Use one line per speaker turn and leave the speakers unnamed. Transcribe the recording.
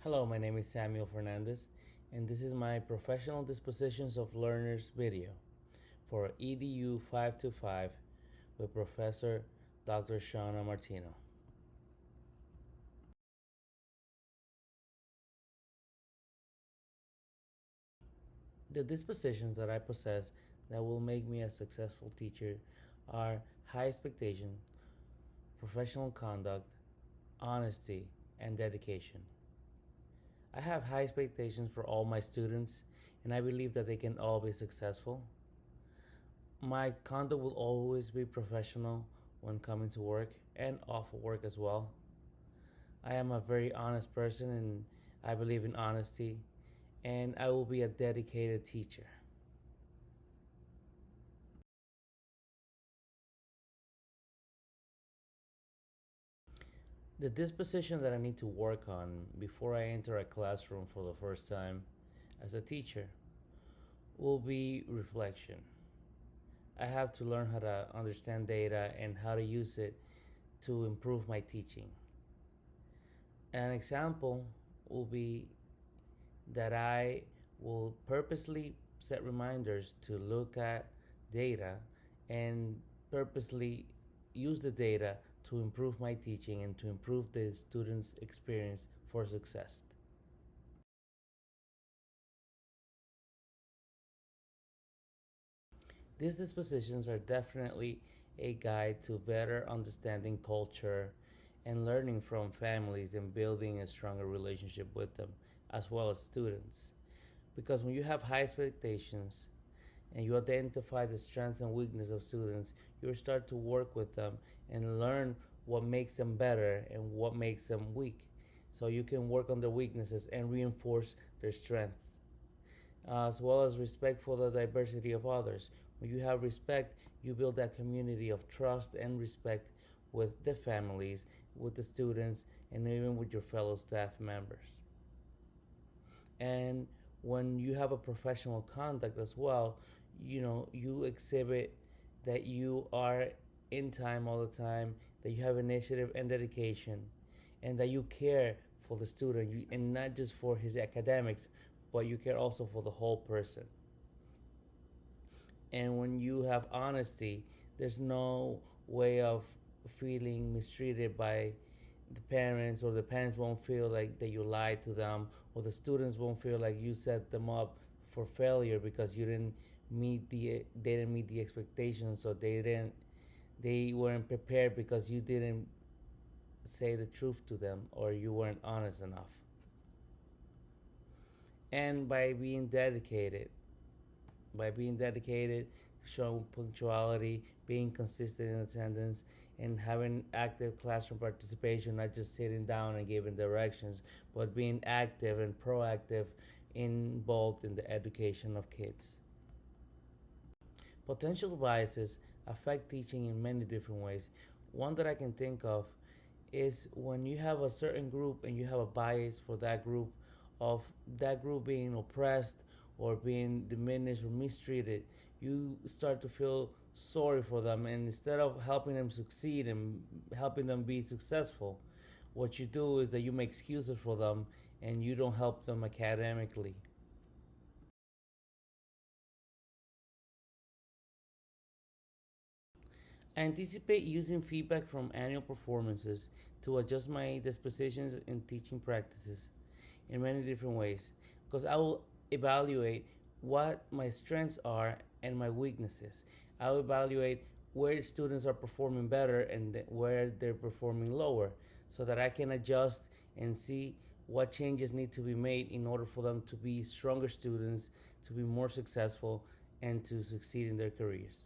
Hello, my name is Samuel Fernandez, and this is my Professional Dispositions of Learners video for EDU 525 with Professor Dr. Shauna Martino. The dispositions that I possess that will make me a successful teacher are high expectation, professional conduct, honesty, and dedication. I have high expectations for all my students, and I believe that they can all be successful. My conduct will always be professional when coming to work and off of work as well. I am a very honest person and I believe in honesty, and I will be a dedicated teacher. The disposition that I need to work on before I enter a classroom for the first time as a teacher will be reflection. I have to learn how to understand data and how to use it to improve my teaching. An example will be that I will purposely set reminders to look at data and purposely use the data to improve my teaching and to improve the students' experience for success. These dispositions are definitely a guide to better understanding culture and learning from families and building a stronger relationship with them as well as students. Because when you have high expectations and you identify the strengths and weaknesses of students, you start to work with them and learn what makes them better and what makes them weak. So you can work on their weaknesses and reinforce their strengths, as well as respect for the diversity of others. When you have respect, you build that community of trust and respect with the families, with the students, and even with your fellow staff members. And when you have a professional conduct as well, you exhibit that you are in time all the time, that you have initiative and dedication, and that you care for the student, and not just for his academics, but you care also for the whole person. And when you have honesty, there's no way of feeling mistreated by the parents, or the parents won't feel like that you lied to them, or the students won't feel like you set them up for failure because you didn't meet the they didn't meet the expectations, so they weren't prepared because you didn't say the truth to them or you weren't honest enough. And by being dedicated, showing punctuality, being consistent in attendance, and having active classroom participation, not just sitting down and giving directions, but being active and proactive involved in the education of kids. Potential biases affect teaching in many different ways. One that I can think of is when you have a certain group and you have a bias for that group, of that group being oppressed or being diminished or mistreated, you start to feel sorry for them, and instead of helping them succeed and helping them be successful, what you do is that you make excuses for them and you don't help them academically. I anticipate using feedback from annual performances to adjust my dispositions and teaching practices in many different ways, because I will evaluate what my strengths are and my weaknesses. I'll evaluate where students are performing better and where they're performing lower, so that I can adjust and see what changes need to be made in order for them to be stronger students, to be more successful, and to succeed in their careers.